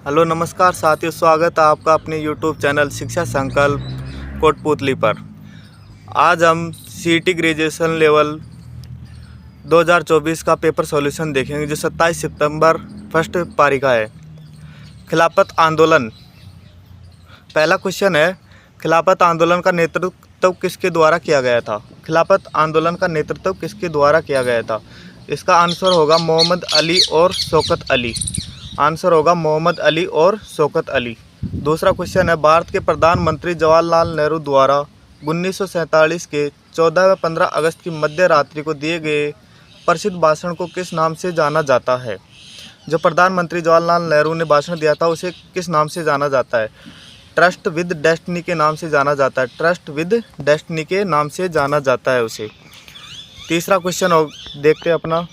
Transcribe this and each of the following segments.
Hello नमस्कार साथियों, स्वागत है आपका अपने यूट्यूब चैनल शिक्षा संकल्प कोटपूतली पर। आज हम सीईटी ग्रेजुएशन लेवल 2024 का पेपर सॉल्यूशन देखेंगे जो 27 सितंबर फर्स्ट पारी का है। खिलाफत आंदोलन। पहला क्वेश्चन है, खिलाफत आंदोलन का नेतृत्व किसके द्वारा किया गया था? खिलाफत आंदोलन का नेतृत्व किसके द्वारा किया गया था? इसका आंसर होगा मोहम्मद अली और शौकत अली। आंसर होगा मोहम्मद अली और शौकत अली। दूसरा क्वेश्चन है, भारत के प्रधानमंत्री जवाहरलाल नेहरू द्वारा 1947 के 14 व 15 अगस्त की मध्य रात्रि को दिए गए प्रसिद्ध भाषण को किस नाम से जाना जाता है? जो प्रधानमंत्री जवाहरलाल नेहरू ने भाषण दिया था उसे किस नाम से जाना जाता है? ट्रस्ट विद डेस्टिनी के नाम से जाना जाता है। ट्रस्ट विद डेस्टिनी के नाम से जाना जाता है उसे। तीसरा क्वेश्चन देखते हैं अपना।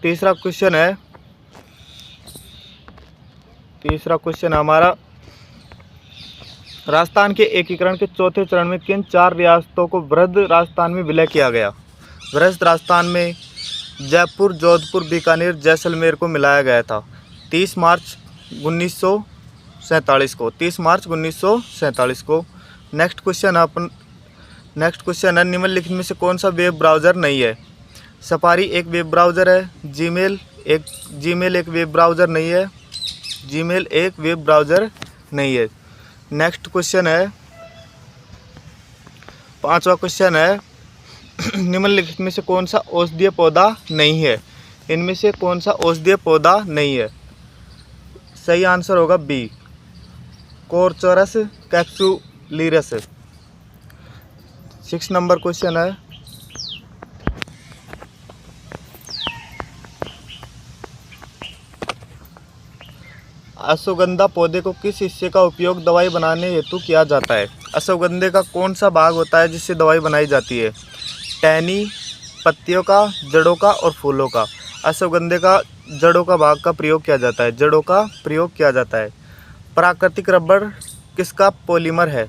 तीसरा क्वेश्चन हमारा, राजस्थान के एकीकरण के चौथे चरण में किन 4 रियासतों को वृहद राजस्थान में विलय किया गया? वृहद राजस्थान में जयपुर, जोधपुर, बीकानेर, जैसलमेर को मिलाया गया था 30 मार्च 1947 को। 30 मार्च 1947 को। नेक्स्ट क्वेश्चन है, निम्नलिखित में से कौन सा वेब ब्राउज़र नहीं है? सफारी एक वेब ब्राउज़र है। जीमेल एक वेब ब्राउज़र नहीं है। जीमेल एक वेब ब्राउज़र नहीं है। नेक्स्ट क्वेश्चन है, 5वां क्वेश्चन है, निम्नलिखित में से कौन सा औषधीय पौधा नहीं है? इनमें से कौन सा औषधीय पौधा नहीं है? सही आंसर होगा बी, कोरचोरस कैप्सुलिरस। 6 नंबर क्वेश्चन है, अश्वगंधा पौधे को किस हिस्से का उपयोग दवाई बनाने हेतु किया जाता है? अश्वगंधे का कौन सा भाग होता है जिससे दवाई बनाई जाती है? टहनी, पत्तियों का, जड़ों का और फूलों का। अश्वगंधे का जड़ों का भाग का प्रयोग किया जाता है। जड़ों का प्रयोग किया जाता है। प्राकृतिक रबर किसका पॉलीमर है?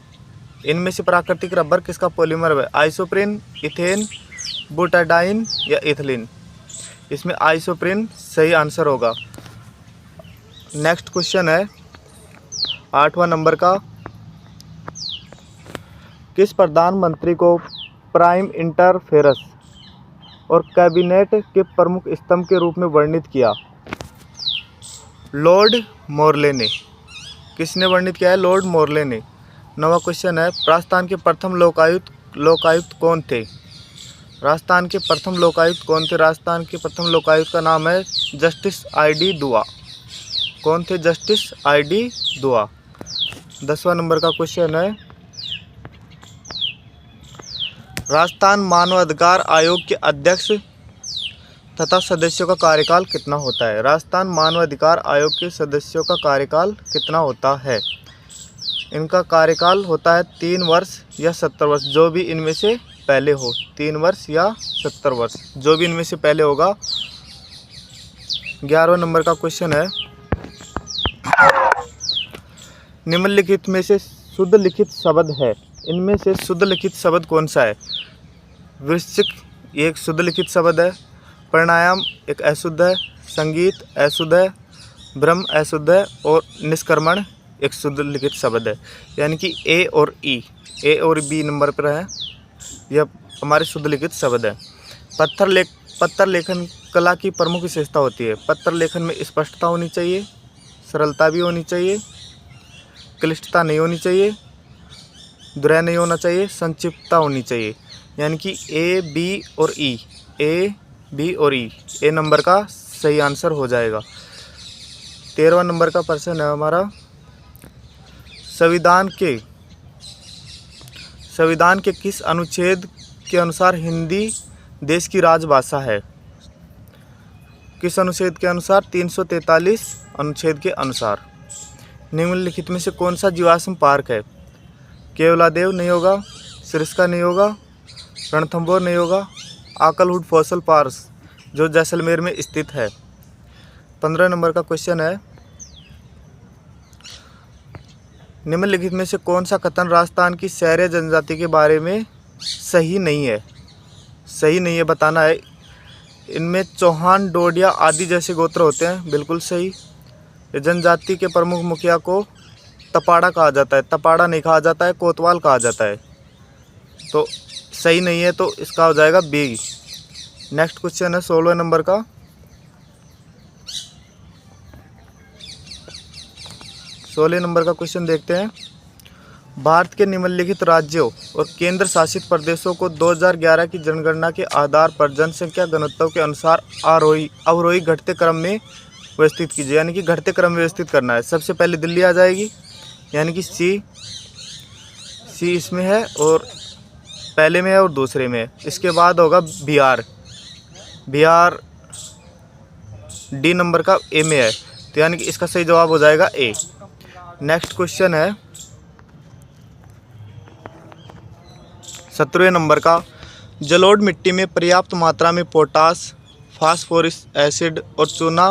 इनमें से प्राकृतिक रबर किसका पॉलीमर है? आइसोप्रीन, इथेन, बुटाडाइन या इथिलीन? इसमें आइसोप्रीन सही आंसर होगा। नेक्स्ट क्वेश्चन है 8वां नंबर का, किस प्रधानमंत्री को प्राइम इंटरफेरेंस और कैबिनेट के प्रमुख स्तंभ के रूप में वर्णित किया? लॉर्ड मोरले ने। किसने वर्णित किया है? लॉर्ड मोरले ने। 9वां क्वेश्चन है, राजस्थान के प्रथम लोकायुक्त कौन थे? राजस्थान के प्रथम लोकायुक्त कौन थे? राजस्थान के प्रथम लोकायुक्त का नाम है जस्टिस ID दुआ। कौन थे? जस्टिस ID दुआ। 10वां नंबर का क्वेश्चन है, राजस्थान मानवाधिकार आयोग के अध्यक्ष तथा सदस्यों का कार्यकाल कितना होता है? राजस्थान मानवाधिकार आयोग के सदस्यों का कार्यकाल कितना होता है? इनका कार्यकाल होता है 3 वर्ष या 70 वर्ष, जो भी इनमें से पहले हो। 3 वर्ष या 70 वर्ष, जो भी इनमें से पहले होगा। 11वां नंबर का क्वेश्चन है, निम्नलिखित में से शुद्ध लिखित शब्द है। इनमें से शुद्ध लिखित शब्द कौन सा है? वृश्चिक एक शुद्ध लिखित शब्द है। प्राणायाम एक अशुद्ध है। संगीत अशुद्ध है। ब्रह्म अशुद्ध है। और निष्क्रमण एक शुद्ध लिखित शब्द है। यानी कि ए और बी नंबर पर है। यह हमारे शुद्ध लिखित शब्द है। पत्थर लेखन कला की प्रमुख विशेषता होती है। पत्थर लेखन में स्पष्टता होनी चाहिए, सरलता भी होनी चाहिए, क्लिष्टता नहीं होनी चाहिए, द्वय नहीं होना चाहिए, संक्षिप्तता होनी चाहिए। यानी कि ए, बी और ई। ए नंबर का सही आंसर हो जाएगा। 13वां नंबर का प्रश्न है हमारा, संविधान के किस अनुच्छेद के अनुसार हिंदी देश की राजभाषा है? किस अनुच्छेद के अनुसार? 343 अनुच्छेद के अनुसार। निम्नलिखित में से कौन सा जीवाश्म पार्क है? केवलादेव नहीं होगा, सिरस्का नहीं होगा, रणथंभौर नहीं होगा, आकलहुड फॉसल पार्क जो जैसलमेर में स्थित है। 15 नंबर का क्वेश्चन है, निम्नलिखित में से कौन सा कथन राजस्थान की शहरी जनजाति के बारे में सही नहीं है? बताना है। इनमें चौहान, डोडिया आदि जैसे गोत्र होते हैं। बिल्कुल सही। इस जनजाति के प्रमुख मुखिया को तपाड़ा कहा जाता है। तपाड़ा नहीं कहा जाता है, कोतवाल कहा जाता है। तो सही नहीं है, तो इसका हो जाएगा बी। नेक्स्ट क्वेश्चन है 16 नंबर का। 16 नंबर का क्वेश्चन देखते हैं। भारत के निम्नलिखित राज्यों और केंद्र शासित प्रदेशों को 2011 की जनगणना के आधार पर जनसंख्या घनत्व के अनुसार आरोही अवरोही घटते क्रम में व्यवस्थित कीजिए। यानी कि घटते क्रम में व्यवस्थित करना है। सबसे पहले दिल्ली आ जाएगी, यानी कि सी इसमें है और पहले में है और दूसरे में है। इसके बाद होगा बिहार डी नंबर का ए में है, तो यानी कि इसका सही जवाब हो जाएगा ए। नेक्स्ट क्वेश्चन है 17वें नंबर का। जलोढ़ मिट्टी में पर्याप्त मात्रा में पोटास, फास्फोरिक एसिड और चूना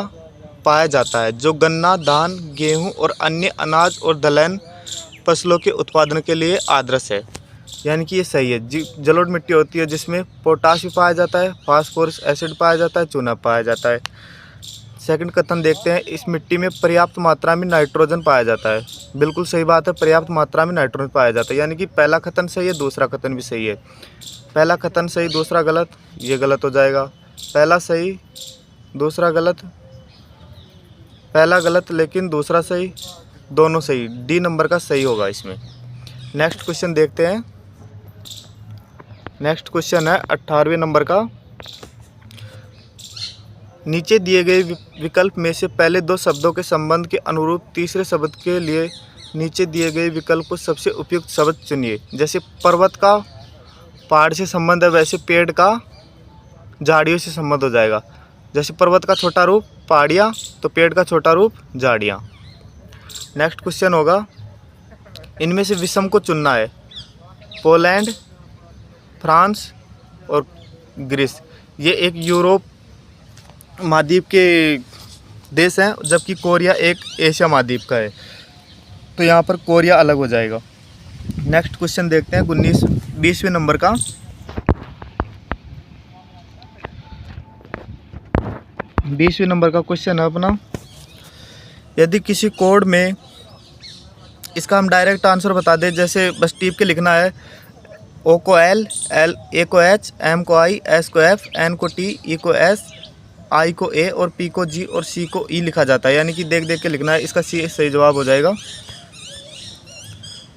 पाया जाता है, जो गन्ना, धान, गेहूं और अन्य अनाज और दलहन फसलों के उत्पादन के लिए आदर्श है। यानी कि ये सही है। जलोढ़ मिट्टी होती है जिसमें पोटाश भी पाया जाता है, फास्फोरिक एसिड पाया जाता है, चूना पाया जाता है। सेकंड कथन देखते हैं। इस मिट्टी में पर्याप्त मात्रा में नाइट्रोजन पाया जाता है। बिल्कुल सही बात है, पर्याप्त मात्रा में नाइट्रोजन पाया जाता है। यानी कि पहला कथन सही है, दूसरा कथन भी सही है। पहला कथन सही, दूसरा गलत, ये गलत हो जाएगा। पहला सही, दूसरा गलत, पहला गलत लेकिन दूसरा सही, दोनों सही। डी नंबर का सही होगा इसमें। नेक्स्ट क्वेश्चन देखते हैं। नेक्स्ट क्वेश्चन है 18वें नंबर का। नीचे दिए गए विकल्प में से पहले दो शब्दों के संबंध के अनुरूप तीसरे शब्द के लिए नीचे दिए गए विकल्प को सबसे उपयुक्त शब्द चुनिए। जैसे पर्वत का पहाड़ से संबंध है, वैसे पेड़ का झाड़ियों से संबंध हो जाएगा। जैसे पर्वत का छोटा रूप पहाड़ियाँ, तो पेड़ का छोटा रूप झाड़ियाँ। नेक्स्ट क्वेश्चन होगा, इनमें से विषम को चुनना है। पोलैंड, फ्रांस और ग्रीस, ये एक यूरोप महाद्वीप के देश हैं, जबकि कोरिया एक एशिया महाद्वीप का है, तो यहाँ पर कोरिया अलग हो जाएगा। नेक्स्ट क्वेश्चन देखते हैं 20वें नंबर का। 20वें नंबर का क्वेश्चन है अपना। यदि किसी कोड में, इसका हम डायरेक्ट आंसर बता दें, जैसे बस टिप के लिखना है। ओ को एल, ए को एच, एम को आई, एस को एफ, एन को टी, ई को एस, आई को ए और पी को जी और सी को ई लिखा जाता है। यानी कि देख देख के लिखना है। इसका सी सही जवाब हो जाएगा।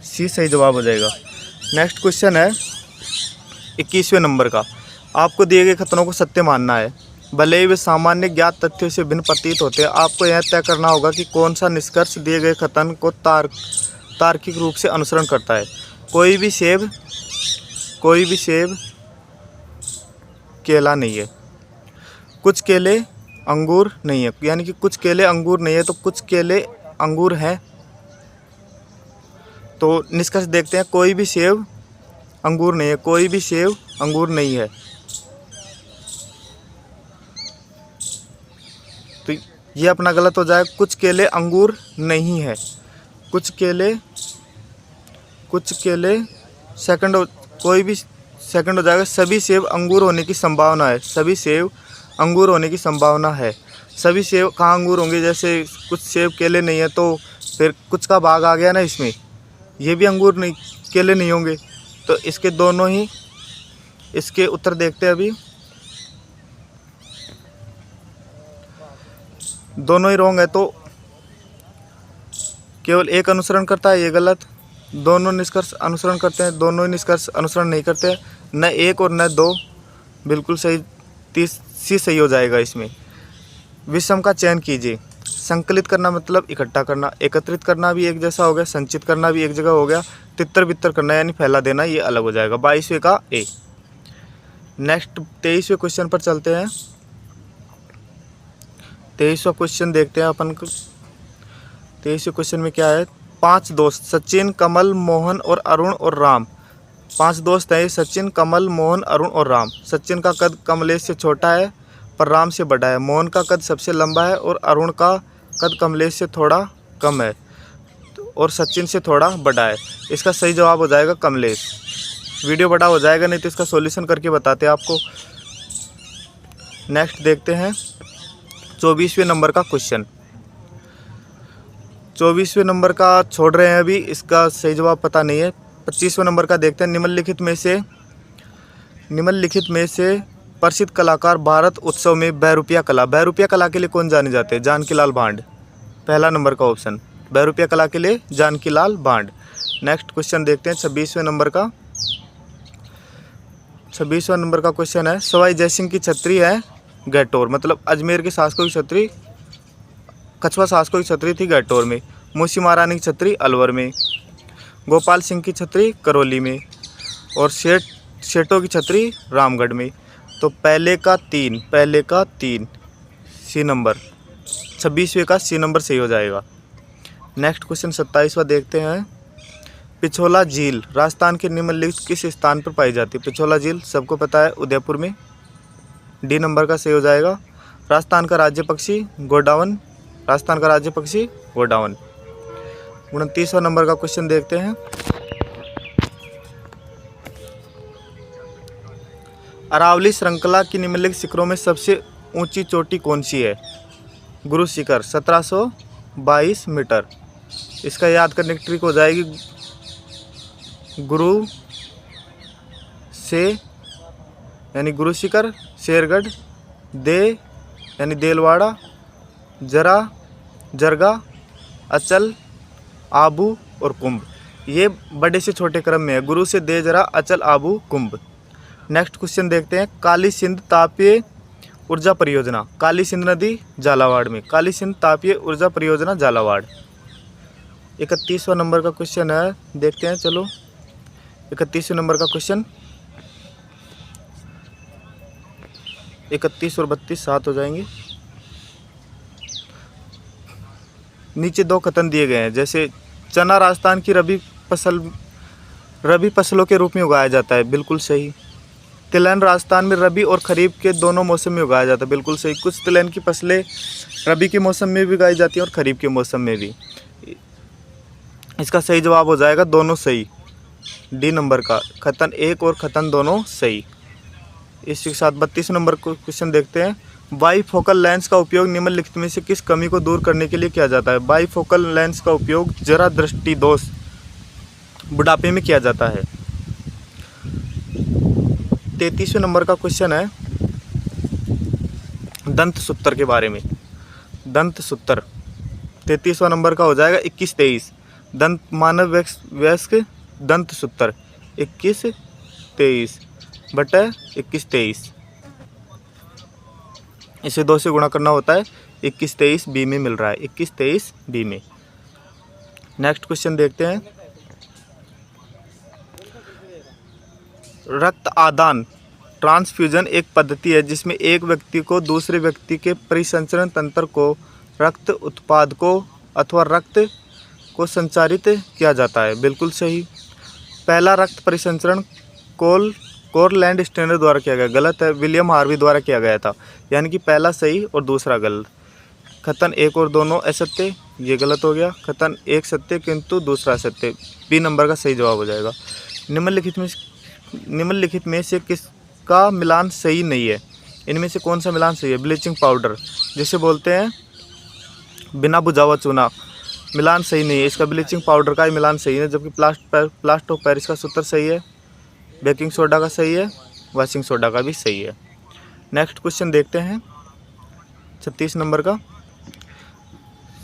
सी सही जवाब हो जाएगा। नेक्स्ट क्वेश्चन है 21वें नंबर का। आपको दिए गए कथनों को सत्य मानना है, भले ही वे सामान्य ज्ञात तथ्यों से भिन्न प्रतीत होते हैं। आपको यह तय करना होगा कि कौन सा निष्कर्ष दिए गए कथन को तार्किक रूप से अनुसरण करता है। कोई भी सेब केला नहीं है, कुछ केले अंगूर नहीं है। यानी कि कुछ केले अंगूर नहीं है, तो कुछ केले अंगूर हैं। तो निष्कर्ष देखते हैं। कोई भी सेब अंगूर नहीं है, कोई भी सेब अंगूर नहीं है। तो ये अपना गलत हो जाएगा। कुछ केले अंगूर नहीं है, कुछ केले सेकंड, कोई भी सेकंड हो जाएगा। सभी सेब अंगूर होने की संभावना है, सभी सेब अंगूर होने की संभावना है। सभी सेब कहाँ अंगूर होंगे, जैसे कुछ सेब केले नहीं है, तो फिर कुछ का भाग आ गया ना इसमें, ये भी अंगूर नहीं, केले नहीं होंगे। तो इसके दोनों ही, इसके उत्तर देखते हैं अभी। दोनों ही रॉन्ग है, तो केवल एक अनुसरण करता है, ये गलत। दोनों निष्कर्ष अनुसरण करते हैं, दोनों ही निष्कर्ष अनुसरण नहीं करते, न एक और न दो। बिल्कुल सही, सी सही हो जाएगा इसमें। विषम का चयन कीजिए। संकलित करना मतलब इकट्ठा करना, एकत्रित करना भी एक जैसा हो गया, संचित करना भी एक जगह हो गया, तितर बितर करना यानी फैला देना, ये अलग हो जाएगा। 22वें का ए। नेक्स्ट 23वें क्वेश्चन पर चलते हैं। 23वां क्वेश्चन देखते हैं अपन को। 23वें क्वेश्चन में क्या है। 5 दोस्त सचिन, कमल, मोहन और अरुण और राम। 5 दोस्त हैं, सचिन, कमल, मोहन, अरुण और राम। सचिन का कद कमलेश से छोटा है पर राम से बड़ा है। मोहन का कद सबसे लंबा है और अरुण का कद कमलेश से थोड़ा कम है और सचिन से थोड़ा बड़ा है। इसका सही जवाब हो जाएगा कमलेश। वीडियो बड़ा हो जाएगा, नहीं तो इसका सॉल्यूशन करके बताते हैं आपको। नेक्स्ट देखते हैं 24वें नंबर का क्वेश्चन। 24वें नंबर का छोड़ रहे हैं अभी, इसका सही जवाब पता नहीं है। 25वें नंबर का देखते हैं। निम्नलिखित में से प्रसिद्ध कलाकार भारत उत्सव में बहरूपिया कला के लिए कौन जाने जाते हैं? जानकीलाल भांड। पहला नंबर का ऑप्शन बहरूपिया कला के लिए जानकीलाल भांड। नेक्स्ट क्वेश्चन देखते हैं 26वें नंबर का। 26वां नंबर का क्वेश्चन है, सवाई जयसिंह की छतरी है गैटोर, मतलब अजमेर के शासकों की छतरी, कछवा शासकों की छतरी थी गैटोर में। मूसी महारानी की छतरी अलवर में। गोपाल सिंह की छतरी करौली में। और सेठों की छतरी रामगढ़ में। तो पहले का तीन सी नंबर, 26वें का सी नंबर सही हो जाएगा। नेक्स्ट क्वेश्चन 27वां देखते हैं। पिछोला झील राजस्थान के निम्नलिखित किस स्थान पर पाई जाती है? पिछोला झील सबको पता है, उदयपुर में। डी नंबर का सही हो जाएगा। राजस्थान का राज्य पक्षी गोडावन। 29वां नंबर का क्वेश्चन देखते हैं। अरावली श्रृंखला की निम्नलिखित शिखरों में सबसे ऊंची चोटी कौन सी है? गुरु शिखर 1722 मीटर। इसका याद करने की ट्रिक हो जाएगी, गुरु से यानी गुरु शिखर, शेरगढ़, दे यानी देलवाड़ा, जरगा, अचल, आबू और कुंभ। ये बड़े से छोटे क्रम में है, गुरु से दे, जरा, अचल, आबू, कुंभ। नेक्स्ट क्वेश्चन देखते हैं। काली सिंध तापीय ऊर्जा परियोजना, काली सिंध नदी झालावाड़ में। काली सिंध तापीय ऊर्जा परियोजना झालावाड़। 31वां नंबर का क्वेश्चन है, देखते हैं। चलो 31वें नंबर का क्वेश्चन। 31 और 32 7 हो जाएंगे। नीचे 2 कथन दिए गए हैं, जैसे चना राजस्थान की रबी फसलों के रूप में उगाया जाता है, बिल्कुल सही। तिलहन राजस्थान में रबी और खरीफ के दोनों मौसम में उगाया जाता है, बिल्कुल सही। कुछ तिलहन की फसलें रबी के मौसम में भी उगाई जाती हैं और खरीफ के मौसम में भी। इसका सही जवाब हो जाएगा दोनों सही, डी नंबर का, खतन 1 और खतन दोनों सही। इसी के साथ 32 नंबर को क्वेश्चन देखते हैं। बाईफोकल लेंस का उपयोग निम्नलिखित में से किस कमी को दूर करने के लिए किया जाता है? बाईफोकल लेंस का उपयोग जरा दृष्टि दोष बुढ़ापे में किया जाता है। 33वें नंबर का क्वेश्चन है दंत सूत्र के बारे में। दंत सूत्र 33वां नंबर का हो जाएगा 21-23। दंत मानव वयस्क दंत सूत्र 21-23 बटा 21-23। इसे 2 से गुणा करना होता है, 21-23 बी में मिल रहा है, 21-23 बी में। नेक्स्ट क्वेश्चन देखते हैं। रक्त आदान ट्रांसफ्यूजन एक पद्धति है जिसमें एक व्यक्ति को दूसरे व्यक्ति के परिसंचरण तंत्र को रक्त उत्पाद को अथवा रक्त को संचारित किया जाता है, बिल्कुल सही। पहला रक्त परिसंचरण कोरलैंड स्टेनर द्वारा किया गया, गलत है, विलियम हार्वी द्वारा किया गया था, यानी कि पहला सही और दूसरा गलत। खतन 1 और दोनों असत्य, ये गलत हो गया। खतन 1 सत्य किंतु दूसरा सत्य, बी नंबर का सही जवाब हो जाएगा। निम्नलिखित में से किसका मिलान सही नहीं है? इनमें से कौन सा मिलान सही है? ब्लीचिंग पाउडर, जिसे बोलते हैं बिना बुझा हुआ चूना, मिलान सही नहीं है। इसका ब्लीचिंग पाउडर का ही मिलान सही है, जबकि प्लास्टर ऑफ पेरिस का सूत्र सही है, बेकिंग सोडा का सही है, वॉशिंग सोडा का भी सही है। नेक्स्ट क्वेश्चन देखते हैं 36 नंबर का।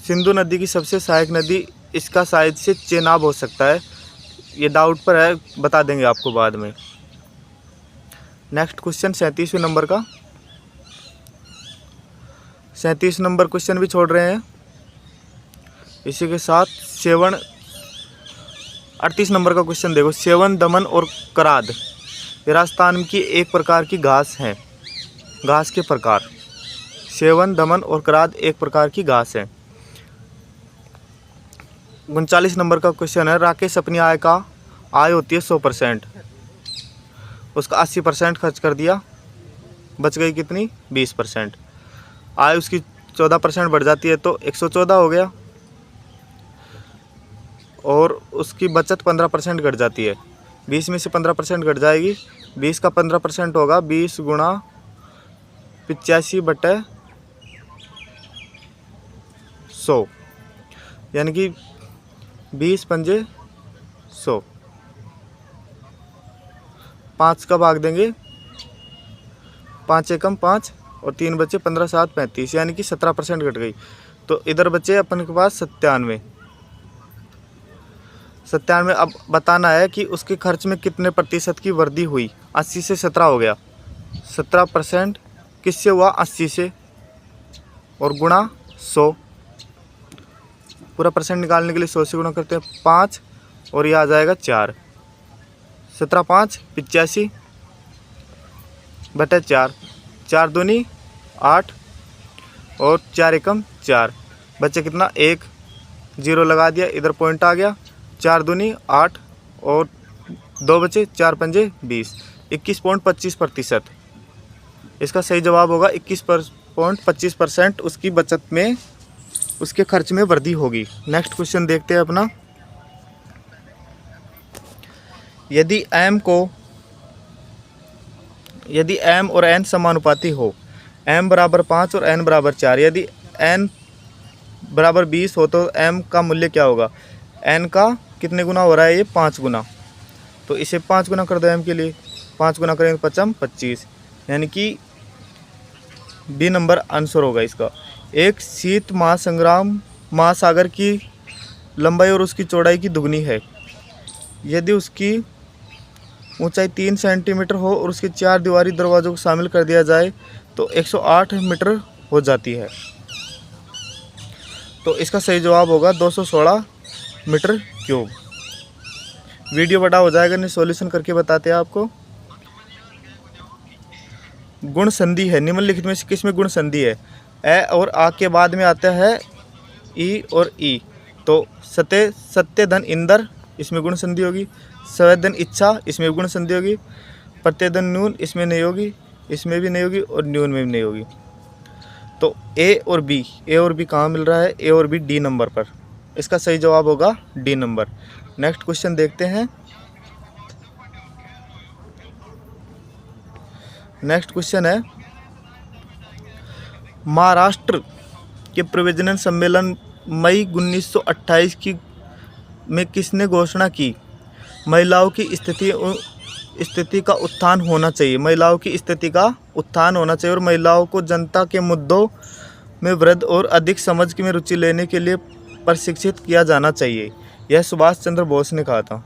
सिंधु नदी की सबसे सहायक नदी, इसका शायद से चेनाब हो सकता है, ये डाउट पर है, बता देंगे आपको बाद में। नेक्स्ट क्वेश्चन 37वें नंबर का। 37 नंबर क्वेश्चन भी छोड़ रहे हैं। इसी के साथ 38 नंबर का क्वेश्चन देखो। सेवन, दमन और कराद ये राजस्थान की एक प्रकार की घास है, घास के प्रकार। सेवन, दमन और कराद एक प्रकार की घास है। 39 नंबर का क्वेश्चन है। राकेश अपनी आय होती है 100%, उसका 80% खर्च कर दिया, बच गई कितनी? 20%। आय उसकी 14% बढ़ जाती है तो 114 हो गया, और उसकी बचत 15% घट जाती है। 20 में से 15% घट जाएगी, 20 का 15% होगा, 20 गुणा 85/100, यानी कि 20 पंजे 100। 5 का भाग देंगे, 5 एकम 5 और 3 बचे 15 7 35, यानी कि 17% घट गई। तो इधर बचे अपन के पास 97। अब बताना है कि उसके खर्च में कितने प्रतिशत की वृद्धि हुई। 80 से 17 हो गया, 17% किससे हुआ? 80 से, और गुणा 100। पूरा परसेंट निकालने के लिए 100 से गुणा करते हैं 5, और ये आ जाएगा 4। 17 5 85/4, 4 दूनी 8 और 4 एकम 4, बचे कितना? 1, 0 लगा दिया, इधर पॉइंट आ गया। 4 दूनी 8 और 2 बचे, 4 पंजे 20, 21.25%। इसका सही जवाब होगा 21.25% उसकी बचत में, उसके खर्च में वृद्धि होगी। नेक्स्ट क्वेश्चन देखते हैं अपना। यदि m और n समानुपाती हो, m बराबर 5 और n बराबर 4, यदि n बराबर 20 हो तो m का मूल्य क्या होगा? n का कितने गुना हो रहा है? ये 5 गुना। तो इसे 5 गुना कर दो m के लिए, 5 गुना करेंगे 5 25, यानी कि बी नंबर आंसर होगा इसका। एक शीत महासागर की लंबाई और उसकी चौड़ाई की दुगनी है। यदि उसकी ऊंचाई 3 सेंटीमीटर हो और उसके 4 दीवारी दरवाज़ों को शामिल कर दिया जाए तो 108 मीटर हो जाती है। तो इसका सही जवाब होगा 216 मीटर क्यूब। वीडियो बड़ा हो जाएगा, नहीं सॉल्यूशन करके बताते हैं आपको। गुण संधि है, निम्नलिखित में से किस में गुण संधि है? ए और आ के बाद में आता है ई और ई। तो सत्य धन इंदर, इसमें गुण संधि होगी। सवेदन इच्छा, इसमें गुण संधि होगी। प्रत्ययधन न्यून, इसमें नहीं होगी, इसमें भी नहीं होगी, और न्यून में भी नहीं होगी। तो ए और बी कहाँ मिल रहा है? ए और बी डी नंबर पर। इसका सही जवाब होगा डी नंबर। नेक्स्ट क्वेश्चन देखते हैं। नेक्स्ट क्वेश्चन है, महाराष्ट्र के प्रविजन सम्मेलन मई 1928 में किसने घोषणा की? महिलाओं की स्थिति का उत्थान होना चाहिए। महिलाओं की स्थिति का उत्थान होना चाहिए और महिलाओं को जनता के मुद्दों में वृद्धि और अधिक समझ में रुचि लेने के लिए प्रशिक्षित किया जाना चाहिए। यह सुभाष चंद्र बोस ने कहा था।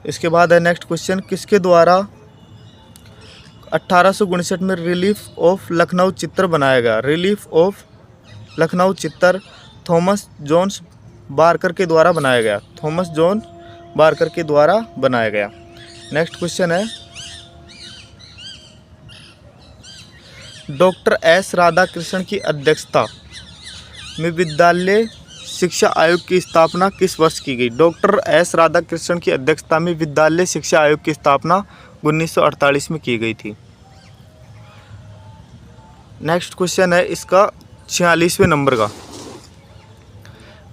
इसके बाद है नेक्स्ट क्वेश्चन, किसके द्वारा 1859 में रिलीफ ऑफ लखनऊ चित्र बनाया गया? रिलीफ ऑफ लखनऊ चित्र थॉमस जॉन बारकर के द्वारा बनाया गया। थॉमस जॉन बारकर के द्वारा बनाया गया। नेक्स्ट क्वेश्चन है, डॉक्टर एस राधाकृष्णन की अध्यक्षता में विद्यालय शिक्षा आयोग की स्थापना किस वर्ष की गई? डॉक्टर एस राधाकृष्णन की अध्यक्षता में विद्यालय शिक्षा आयोग की स्थापना 1948 में की गई थी। नेक्स्ट क्वेश्चन है इसका 46वें नंबर का,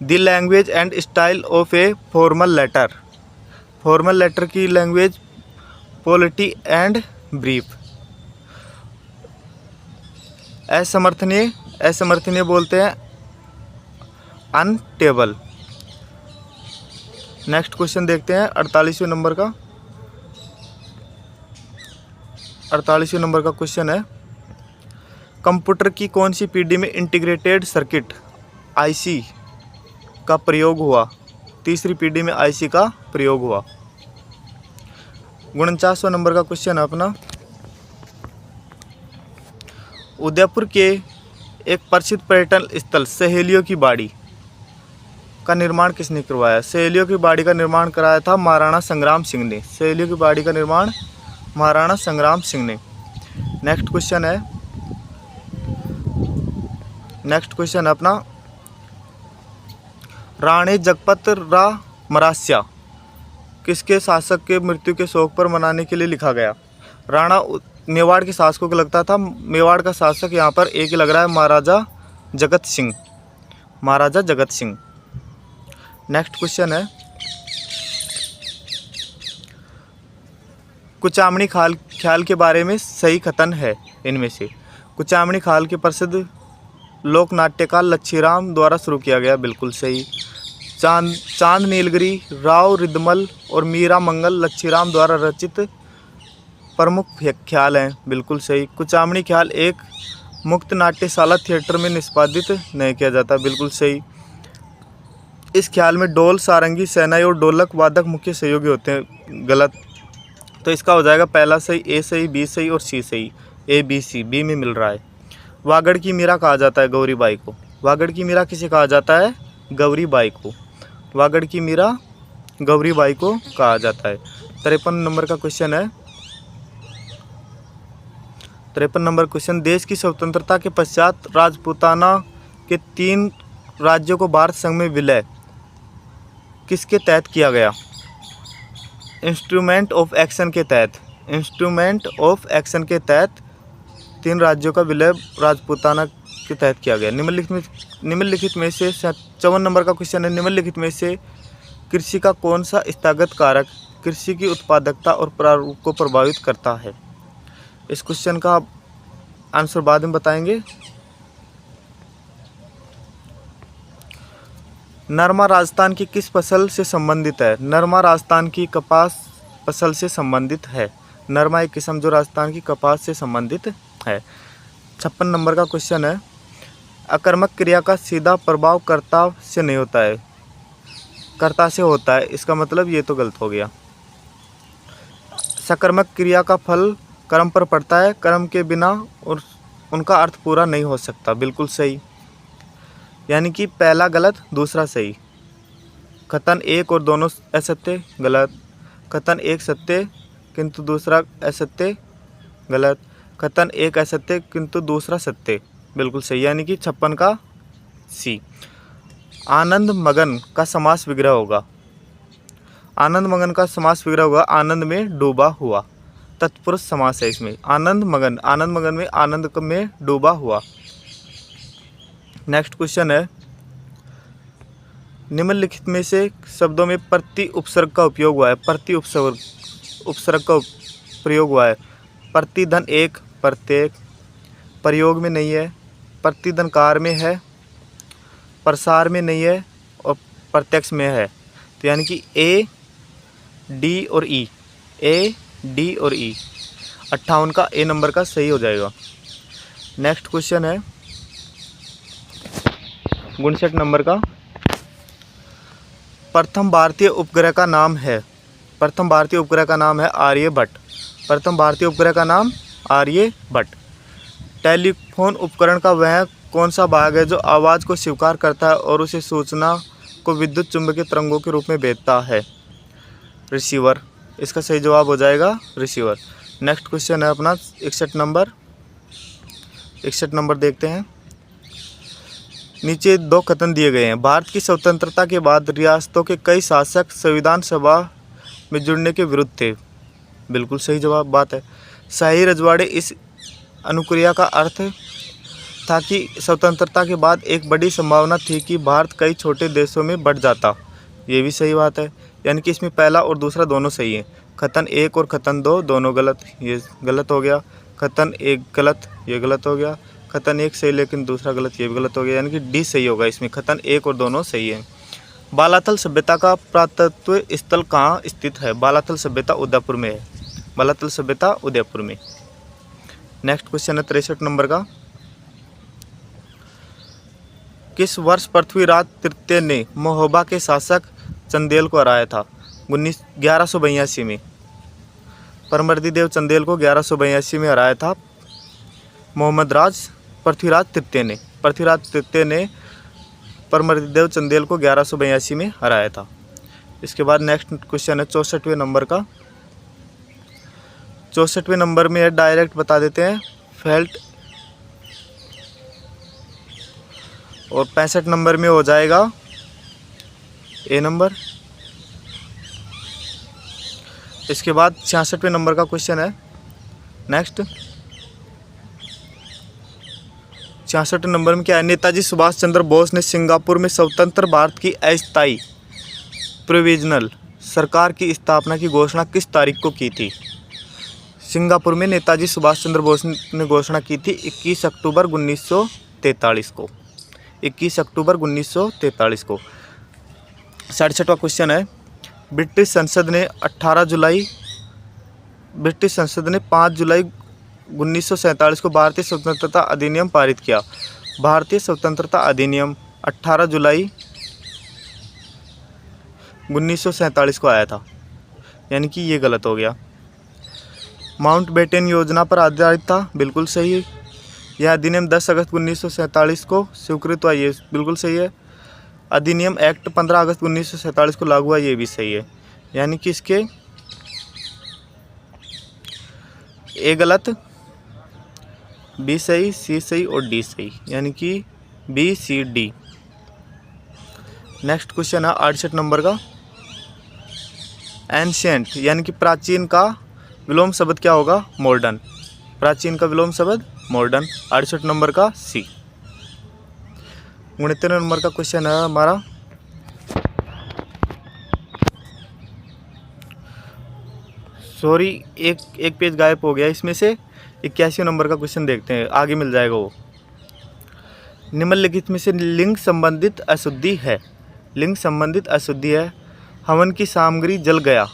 the language and style of a formal letter. Formal letter की लैंग्वेज पॉलिटी एंड ब्रीफ। असमर्थनीय बोलते हैं अनटेबल। नेक्स्ट क्वेश्चन देखते हैं 48वें नंबर का। 48वें नंबर का क्वेश्चन है, कंप्यूटर की कौन सी पीढ़ी में इंटीग्रेटेड सर्किट आईसी का प्रयोग हुआ? तीसरी पीढ़ी में आईसी का प्रयोग हुआ। 49वां नंबर का क्वेश्चन है अपना, उदयपुर के एक प्रसिद्ध पर्यटन स्थल सहेलियों की बाड़ी का निर्माण किसने करवाया? सहेलियों की बाड़ी का निर्माण कराया था महाराणा संग्राम सिंह ने। सहेलियों की बाड़ी का निर्माण महाराणा संग्राम सिंह ने। नेक्स्ट क्वेश्चन है अपना, राणी जगपत राव मरास्या किसके शासक के मृत्यु के शोक पर मनाने के लिए लिखा गया? राणा मेवाड़ के शासकों को लगता था। मेवाड़ का शासक यहाँ पर एक ही लग रहा है, महाराजा जगत सिंह। महाराजा जगत सिंह। नेक्स्ट क्वेश्चन है, कुचामणी ख्याल के बारे में सही कथन है। इनमें से? कुचामणी खाल के प्रसिद्ध लोक नाट्यकार लच्छीराम द्वारा शुरू किया गया, बिल्कुल सही। चांद नीलगिरी, राव रिदमल और मीरा मंगल लच्छीराम द्वारा रचित प्रमुख ख्याल हैं, बिल्कुल सही। कुचामणी ख्याल एक मुक्त नाट्यशाला थिएटर में निष्पादित नहीं किया जाता, बिल्कुल सही। इस ख्याल में ढोल, सारंगी, शहनाई और ढोलक वादक मुख्य सहयोगी होते हैं, गलत। तो इसका हो जाएगा पहला सही, ए सही, बी सही और सी सही। ए बी सी, बी में मिल रहा है। वागड़ की मीरा कहा जाता है गौरी बाई को। वागड़ की मीरा किसे कहा जाता है? गौरी बाई को। वागड़ की मीरा गौरी बाई को कहा जाता है। 53 नंबर का क्वेश्चन है। 53 नंबर क्वेश्चन, देश की स्वतंत्रता के पश्चात राजपूताना के 3 राज्यों को भारत संघ में विलय किसके तहत किया गया? इंस्ट्रूमेंट ऑफ एक्शन के तहत। इंस्ट्रूमेंट ऑफ एक्शन के तहत 3 राज्यों का विलय राजपूताना के तहत किया गया। निम्नलिखित में से 54 नंबर का क्वेश्चन है, निम्नलिखित में से कृषि का कौन सा स्थगित कारक कृषि की उत्पादकता और प्रारूप को प्रभावित करता है? इस क्वेश्चन का आंसर बाद में बताएंगे। नरमा राजस्थान की किस फसल से संबंधित है? नरमा राजस्थान की कपास फसल से संबंधित है। नरमा एक किस्म जो राजस्थान की कपास से संबंधित है। 56 नंबर का क्वेश्चन है, अकर्मक क्रिया का सीधा प्रभाव कर्ता से नहीं होता है, कर्ता से होता है। इसका मतलब ये तो गलत हो गया। सकर्मक क्रिया का फल कर्म पर पड़ता है, कर्म के बिना और उनका अर्थ पूरा नहीं हो सकता, बिल्कुल सही। यानी कि पहला गलत, दूसरा सही। कथन एक और दोनों असत्य, गलत। कथन एक सत्य किंतु दूसरा असत्य, गलत। कथन एक असत्य किंतु दूसरा सत्य, बिल्कुल सही। यानी कि 56 का सी। आनंद मगन का समास विग्रह होगा। आनंद मगन का समास विग्रह होगा आनंद में डूबा हुआ। तत्पुरुष समास है इसमें। आनंद मगन, आनंद मगन में आनंद में डूबा हुआ। नेक्स्ट क्वेश्चन है, निम्नलिखित में से शब्दों में प्रति उपसर्ग का उपयोग हुआ है। प्रति उपसर्ग का प्रयोग हुआ है। प्रतिधन एक, प्रत्येक, प्रयोग में नहीं है। प्रतिधनकार में है, प्रसार में नहीं है और प्रत्यक्ष में है। तो यानी कि ए, डी और ई, ए, डी और ई। 58 का ए नंबर का सही हो जाएगा। नेक्स्ट क्वेश्चन है 59 नंबर का, प्रथम भारतीय उपग्रह का नाम है। प्रथम भारतीय उपग्रह का नाम है आर्यभट्ट। प्रथम भारतीय उपग्रह का नाम आर्यभट्ट। टेलीफोन उपकरण का वह कौन सा भाग है जो आवाज़ को स्वीकार करता है और उसे सूचना को विद्युत चुंबकीय तरंगों के रूप में भेजता है? रिसीवर। इसका सही जवाब हो जाएगा रिसीवर। नेक्स्ट क्वेश्चन है अपना 61 नंबर। 61 नंबर देखते हैं। नीचे 2 कथन दिए गए हैं। भारत की स्वतंत्रता के बाद रियासतों के कई शासक संविधान सभा में जुड़ने के विरुद्ध थे, बिल्कुल सही जवाब बात है। शाही रजवाड़े इस अनुक्रिया का अर्थ था कि स्वतंत्रता के बाद एक बड़ी संभावना थी कि भारत कई छोटे देशों में बढ़ जाता, ये भी सही बात है। यानी कि इसमें पहला और दूसरा दोनों सही है। कथन 1 और कथन 2 दोनों गलत, ये गलत हो गया। कथन 1 गलत, ये गलत हो गया। कथन 1 सही लेकिन दूसरा गलत, ये भी गलत हो गया। यानी कि डी सही होगा इसमें। कथन 1 और दोनों सही है। बालाथल सभ्यता का पुरातत्व स्थल कहाँ स्थित है? बालाथल सभ्यता उदयपुर में है। बालाथल सभ्यता उदयपुर में। नेक्स्ट क्वेश्चन है 63 नंबर का, किस वर्ष पृथ्वीराज तृतीय ने महोबा के शासक चंदेल को हराया था? 1182 में। परमर्दी देव चंदेल को 1182 में हराया था पृथ्वीराज तृतीय ने। पृथ्वीराज तृतीय ने परमर्दी देव चंदेल को 1182 में हराया था। इसके बाद नेक्स्ट क्वेश्चन है 64वें नंबर का। 64वें नंबर में डायरेक्ट बता देते हैं, फेल्ट। और 65 नंबर में हो जाएगा ए नंबर। इसके बाद 66वें नंबर का क्वेश्चन है नेक्स्ट। 66 नंबर में क्या है? नेताजी सुभाष चंद्र बोस ने सिंगापुर में स्वतंत्र भारत की अस्थायी प्रोविजनल सरकार की स्थापना की घोषणा किस तारीख को की थी? सिंगापुर में नेताजी सुभाष चंद्र बोस ने घोषणा की थी 21 अक्टूबर 1943 को। 21 अक्टूबर 1943 को। 67वां क्वेश्चन है, ब्रिटिश संसद ने 5 जुलाई 1947 को भारतीय स्वतंत्रता अधिनियम पारित किया। भारतीय स्वतंत्रता अधिनियम 18 जुलाई 1947 को आया था, यानी कि ये गलत हो गया। माउंटबेटन योजना पर आधारित था, बिल्कुल सही है। यह अधिनियम 10 अगस्त 1947 को स्वीकृत हुआ, ये बिल्कुल सही है। अधिनियम एक्ट 15 अगस्त 1947 को लागू हुआ, ये भी सही है। यानी कि इसके ए गलत, बी सही, सी सही और डी सही, यानी कि B C D. Next question है 68 नंबर का, एंशिएंट यानी कि प्राचीन का विलोम शब्द क्या होगा? मॉडर्न। प्राचीन का विलोम शब्द मॉडर्न। 68 नंबर का सी। 69 नंबर का क्वेश्चन है हमारा, सॉरी एक पेज गायब हो गया इसमें से। 81 नंबर का क्वेश्चन देखते हैं, आगे मिल जाएगा वो। निम्नलिखित में से लिंग संबंधित अशुद्धि है। लिंग संबंधित अशुद्धि है, हवन की सामग्री जल गया,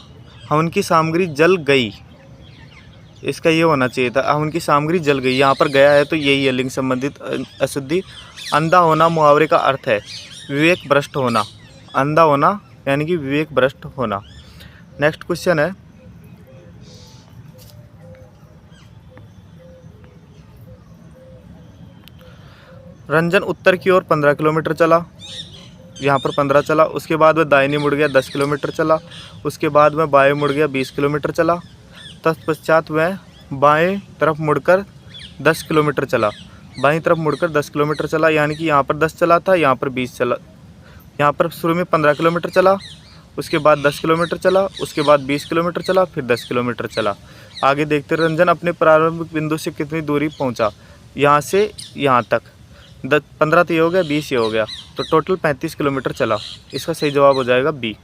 हवन की सामग्री जल गई। इसका ये होना चाहिए था, हवन की सामग्री जल गई, यहाँ पर गया है तो यही है लिंग संबंधित अशुद्धि। अंधा होना मुहावरे का अर्थ है विवेक भ्रष्ट होना। अंधा होना यानी कि विवेक भ्रष्ट होना। नेक्स्ट क्वेश्चन है, रंजन उत्तर की ओर 15 किलोमीटर चला, यहाँ पर 15 चला। उसके बाद वह दाहिने मुड़ गया, 10 किलोमीटर चला। उसके बाद वह बाएं मुड़ गया, 20 किलोमीटर चला। तत्पश्चात वह बाएं तरफ मुड़कर 10 किलोमीटर चला। बाईं तरफ मुड़कर 10 किलोमीटर चला, यानी कि यहाँ पर 10 चला था, यहाँ पर 20 चला। यहाँ पर शुरू में 15 किलोमीटर चला, उसके बाद 10 किलोमीटर चला, उसके बाद 20 किलोमीटर चला, फिर 10 किलोमीटर चला। आगे देखते, रंजन अपने प्रारंभिक बिंदु से कितनी दूरी पहुँचा? यहाँ से यहाँ तक 15 तो ये हो गया, 20 ये हो गया, तो टोटल 35 किलोमीटर चला। इसका सही जवाब हो जाएगा बी।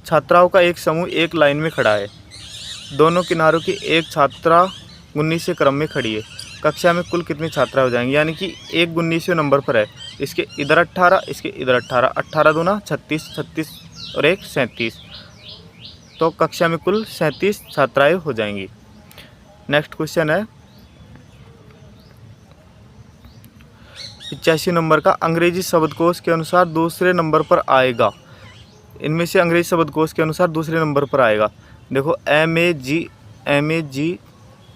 छात्राओं का एक समूह एक लाइन में खड़ा है, दोनों किनारों की एक छात्रा 19वें क्रम में खड़ी है। कक्षा में कुल कितनी छात्राएं हो जाएंगी? यानी कि एक 19वें नंबर पर है, इसके इधर 18, इसके इधर 18, 18 दूना 36, 36 और एक 37, तो कक्षा में कुल 37 छात्राएं हो जाएंगी। नेक्स्ट क्वेश्चन है 85 नंबर का, अंग्रेजी शब्दकोश के अनुसार दूसरे नंबर पर आएगा। इनमें से अंग्रेजी शब्दकोश के अनुसार दूसरे नंबर पर आएगा। देखो MAG,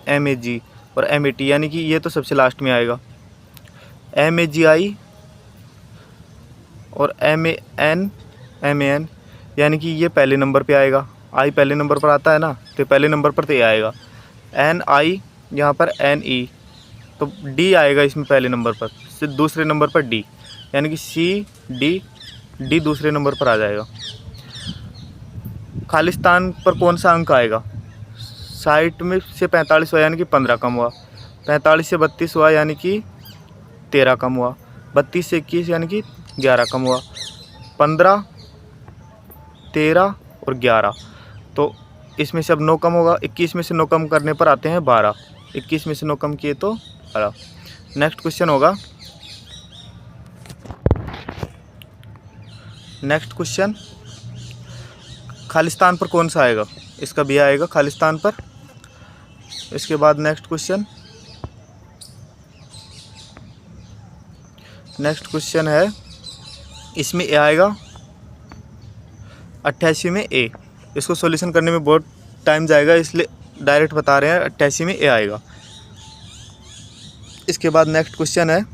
MAG और MAT, यानी कि ये तो सबसे लास्ट में आएगा। MAGI और MAN, यानी कि ये पहले नंबर पे आएगा। आई पहले नंबर पर आता है ना, तो पहले नंबर पर तो ये आएगा। NI, यहाँ पर NE, तो D आएगा इसमें पहले नंबर पर, दूसरे नंबर पर D, यानी कि D दूसरे नंबर पर आ जाएगा। खालिस्तान पर कौन सा अंक आएगा? 60 में से 45 हुआ, यानी कि 15 कम हुआ। 45 से 32 हुआ, यानी कि 13 कम हुआ। 32 से 21, यानी कि 11 कम हुआ। 15, 13 और 11, तो इसमें से अब 9 कम होगा। 21 में से 9 कम करने पर आते हैं 12। 21 में से 9 कम किए तो 12। नेक्स्ट क्वेश्चन होगा, नेक्स्ट क्वेश्चन, खालिस्तान पर कौन सा आएगा? इसका भी आएगा खालिस्तान पर। इसके बाद नेक्स्ट क्वेश्चन है, इसमें ए आएगा 88 में ए। इसको सॉल्यूशन करने में बहुत टाइम जाएगा, इसलिए डायरेक्ट बता रहे हैं 88 में ए आएगा। इसके बाद नेक्स्ट क्वेश्चन है,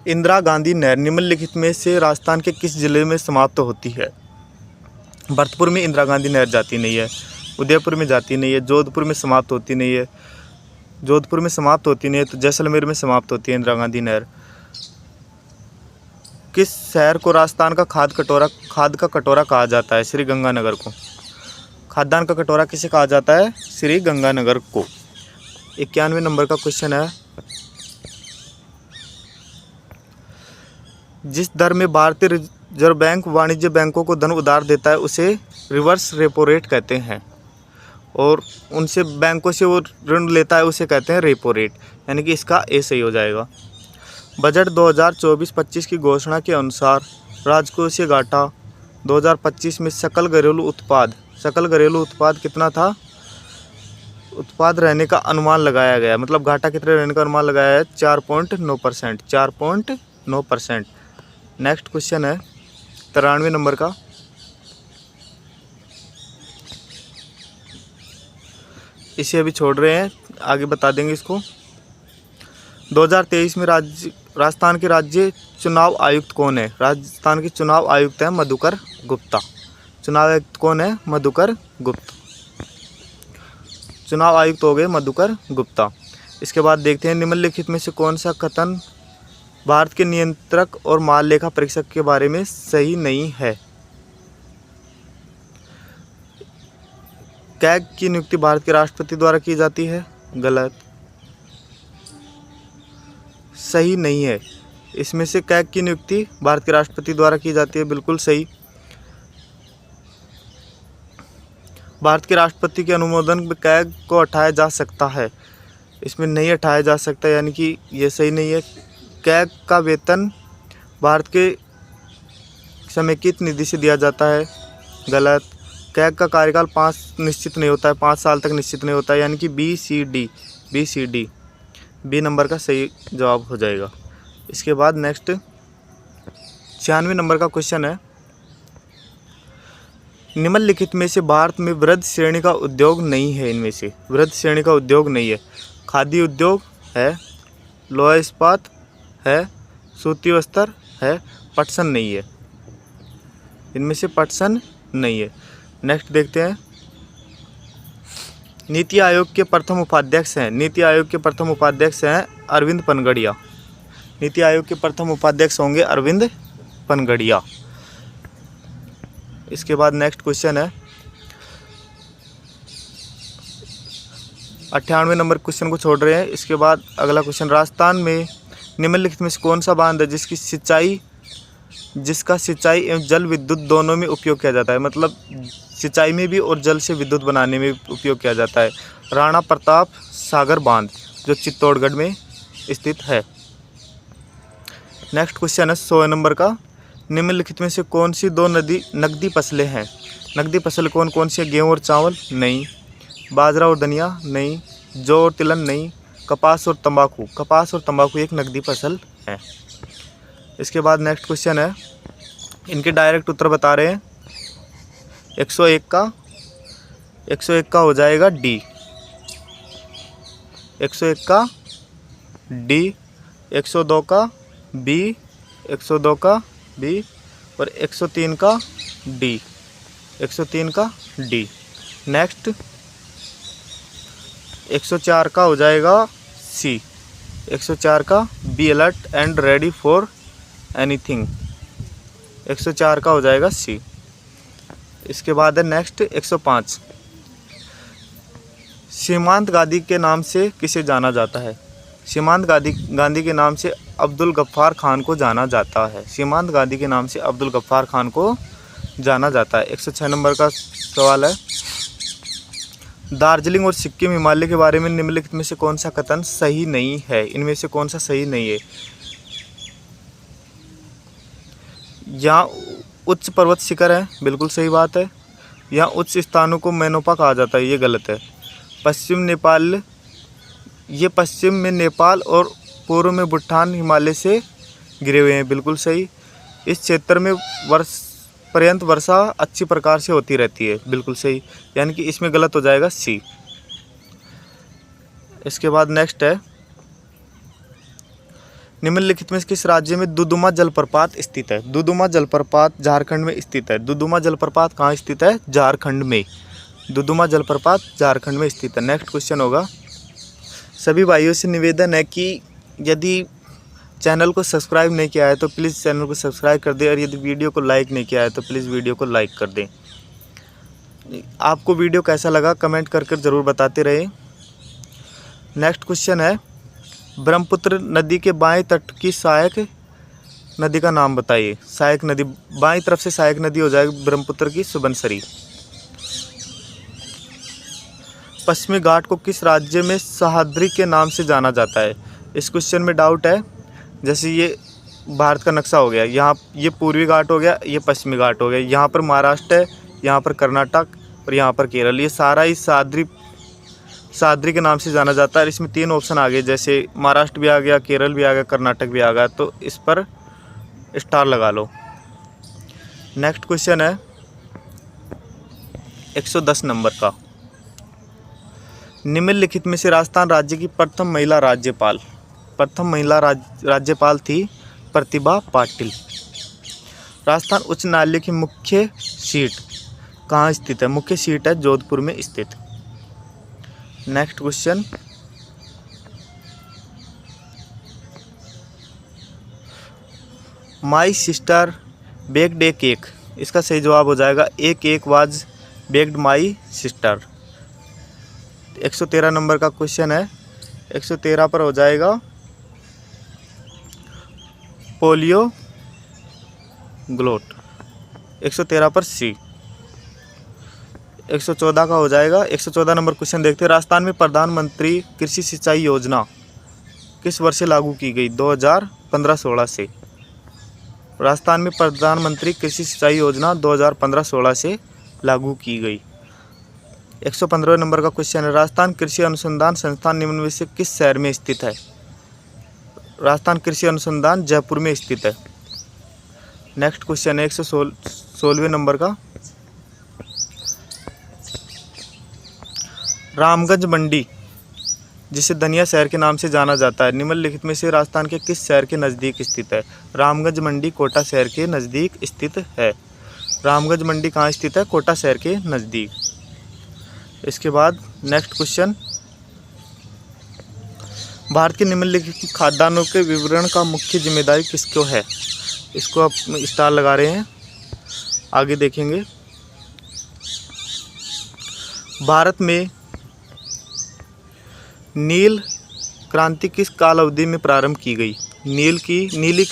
इंदिरा गांधी नहर निम्नलिखित में से राजस्थान के किस जिले में समाप्त होती है? भरतपुर में इंदिरा गांधी नहर जाती नहीं है, उदयपुर में जाती नहीं है, जोधपुर में समाप्त होती नहीं है, जोधपुर में समाप्त होती नहीं है, तो जैसलमेर में समाप्त होती है इंदिरा गांधी नहर। किस शहर को राजस्थान का खाद का कटोरा कहा जाता है? श्री गंगानगर को। खाद्यान्न का कटोरा किसे कहा जाता है? श्री गंगानगर को। 91 नंबर का क्वेश्चन है, जिस दर में भारतीय रिजर्व बैंक वाणिज्य बैंकों को धन उधार देता है उसे रिवर्स रेपो रेट कहते हैं, और उनसे बैंकों से वो ऋण लेता है उसे कहते हैं रेपो रेट, यानी कि इसका ए सही हो जाएगा। बजट 2024-25 की घोषणा के अनुसार राजकोषीय घाटा 2025 में सकल घरेलू उत्पाद कितना था? उत्पाद रहने का अनुमान लगाया गया, मतलब घाटा कितने रहने का अनुमान लगाया है? 4.9%, 4.9%। नेक्स्ट क्वेश्चन है 93 नंबर का। इसे अभी छोड़ रहे हैं, आगे बता देंगे इसको। 2023 में राजस्थान के राज्य चुनाव आयुक्त कौन है? राजस्थान के चुनाव आयुक्त हैं मधुकर गुप्ता। चुनाव आयुक्त कौन है? मधुकर गुप्ता। चुनाव आयुक्त हो गए मधुकर गुप्ता। इसके बाद देखते हैं निम्नलिखित में से कौन सा कथन भारत के नियंत्रक और माल लेखा परीक्षक के बारे में सही नहीं है? कैग की नियुक्ति भारत के राष्ट्रपति द्वारा की जाती है? गलत, सही नहीं है। इसमें से कैग की नियुक्ति भारत के राष्ट्रपति द्वारा की जाती है, बिल्कुल सही। भारत के राष्ट्रपति के अनुमोदन में कैग को हटाया जा सकता है, इसमें नहीं हटाया जा सकता, यानी कि ये सही नहीं है। कैग का वेतन भारत के समेकित निधि से दिया जाता है, गलत। कैग का कार्यकाल 5 निश्चित नहीं होता है, 5 साल तक निश्चित नहीं होता है, यानी कि BCD बी नंबर का सही जवाब हो जाएगा। इसके बाद नेक्स्ट 96 नंबर का क्वेश्चन है, निम्नलिखित में से भारत में वृहद श्रेणी का उद्योग नहीं है। इनमें से वृहद श्रेणी का उद्योग नहीं है। खादी उद्योग है, लोहा इस्पात है, सूती वस्त्र है, पटसन नहीं है। इनमें से पटसन नहीं है। नेक्स्ट देखते हैं, नीति आयोग के प्रथम उपाध्यक्ष हैं। नीति आयोग के प्रथम उपाध्यक्ष हैं अरविंद पनगड़िया। नीति आयोग के प्रथम उपाध्यक्ष होंगे अरविंद पनगड़िया। इसके बाद नेक्स्ट क्वेश्चन है 98 नंबर क्वेश्चन को छोड़ रहे हैं। इसके बाद अगला क्वेश्चन, राजस्थान में निम्नलिखित में से कौन सा बांध है जिसका सिंचाई एवं जल विद्युत दोनों में उपयोग किया जाता है? मतलब सिंचाई में भी और जल से विद्युत बनाने में उपयोग किया जाता है। राणा प्रताप सागर बांध, जो चित्तौड़गढ़ में स्थित है। नेक्स्ट क्वेश्चन है 100 नंबर का, निम्नलिखित में से कौन सी 2 नकदी फसलें हैं? नकदी फसल कौन कौन सी है? गेहूँ और चावल नहीं, बाजरा और धनिया नहीं, जौ और तिलहन नहीं, कपास और तंबाकू एक नकदी फसल है। इसके बाद नेक्स्ट क्वेश्चन है, इनके डायरेक्ट उत्तर बता रहे हैं। 101 का हो जाएगा डी, 101 का डी, 102 का बी, 102 का बी और 103 का डी, 103 का डी। नेक्स्ट 104 का हो जाएगा सी, 104 का be alert and ready for anything, 104 का हो जाएगा सी। इसके बाद है नेक्स्ट 105, सीमांत गांधी के नाम से किसे जाना जाता है? सीमांत गांधी के नाम से अब्दुल गफ्फार खान को जाना जाता है। सीमांत गांधी के नाम से अब्दुल गफ्फार खान को जाना जाता है। 106 नंबर का सवाल है, दार्जिलिंग और सिक्किम हिमालय के बारे में निम्नलिखित में से कौन सा कथन सही नहीं है? इनमें से कौन सा सही नहीं है? यहाँ उच्च पर्वत शिखर है, बिल्कुल सही बात है। यहाँ उच्च स्थानों को मैनोपा कहा जाता है, ये गलत है। पश्चिम में नेपाल और पूर्व में भूटान हिमालय से घिरे हुए हैं, बिल्कुल सही। इस क्षेत्र में पर्यंत वर्षा अच्छी प्रकार से होती रहती है, बिल्कुल सही, यानी कि इसमें गलत हो जाएगा सी। इसके बाद नेक्स्ट है, निम्नलिखित में किस राज्य में दुदुमा जलप्रपात स्थित है? दुदुमा जलप्रपात झारखंड में स्थित है। दुदुमा जलप्रपात कहाँ स्थित है? झारखंड में। दुदुमा जलप्रपात झारखंड में स्थित है। नेक्स्ट क्वेश्चन होगा, सभी भाइयों से निवेदन है कि यदि चैनल को सब्सक्राइब नहीं किया है तो प्लीज़ चैनल को सब्सक्राइब कर दें, और यदि वीडियो को लाइक नहीं किया है तो प्लीज़ वीडियो को लाइक कर दें। आपको वीडियो कैसा लगा कमेंट करके ज़रूर बताते रहें। नेक्स्ट क्वेश्चन है, ब्रह्मपुत्र नदी के बाएं तट की सहायक नदी का नाम बताइए। सहायक नदी, बाएं तरफ से सहायक नदी हो जाएगी ब्रह्मपुत्र की सुबनसरी। पश्चिमी घाट को किस राज्य में सह्याद्री के नाम से जाना जाता है? इस क्वेश्चन में डाउट है। जैसे ये भारत का नक्शा हो गया, यहाँ ये पूर्वी घाट हो गया, ये पश्चिमी घाट हो गया, यहाँ पर महाराष्ट्र है, यहाँ पर कर्नाटक और यहाँ पर केरल, ये सारा ही सह्याद्री के नाम से जाना जाता है। इसमें 3 ऑप्शन आ गए, जैसे महाराष्ट्र भी आ गया, केरल भी आ गया, कर्नाटक भी आ गया, तो इस पर स्टार लगा लो। नेक्स्ट क्वेश्चन है 110 नंबर का। निम्नलिखित में से राजस्थान राज्य की प्रथम महिला राज्यपाल थी प्रतिभा पाटिल। राजस्थान उच्च न्यायालय की मुख्य सीट कहाँ स्थित है? मुख्य सीट है जोधपुर में स्थित। Next question, my sister baked a cake. इसका सही जवाब हो जाएगा a cake was baked my sister. 113 number का क्वेश्चन है। 113 पर हो जाएगा पोलियो ग्लोट। 113 पर सी। 114 का हो जाएगा। 114 नंबर क्वेश्चन देखते हैं। राजस्थान में प्रधानमंत्री कृषि सिंचाई योजना किस वर्ष से लागू की गई? 2015-16 से। राजस्थान में प्रधानमंत्री कृषि सिंचाई योजना 2015-16 से लागू की गई। 115 नंबर का क्वेश्चन है। राजस्थान कृषि अनुसंधान संस्थान निम्न में से किस शहर में स्थित है? राजस्थान कृषि अनुसंधान जयपुर में स्थित है। नेक्स्ट क्वेश्चन है 116वें नंबर का। रामगंज मंडी जिसे धनिया शहर के नाम से जाना जाता है, निम्नलिखित में से राजस्थान के किस शहर के नज़दीक स्थित है? रामगंज मंडी कोटा शहर के नज़दीक स्थित है। रामगंज मंडी कहाँ स्थित है? कोटा शहर के नज़दीक। इसके बाद नेक्स्ट क्वेश्चन, भारत के निम्नलिखित खाद्यान्नों के विवरण का मुख्य जिम्मेदारी किसको है? इसको आप स्टार लगा रहे हैं, आगे देखेंगे। भारत में नील क्रांति किस काल अवधि में प्रारंभ की गई? नीली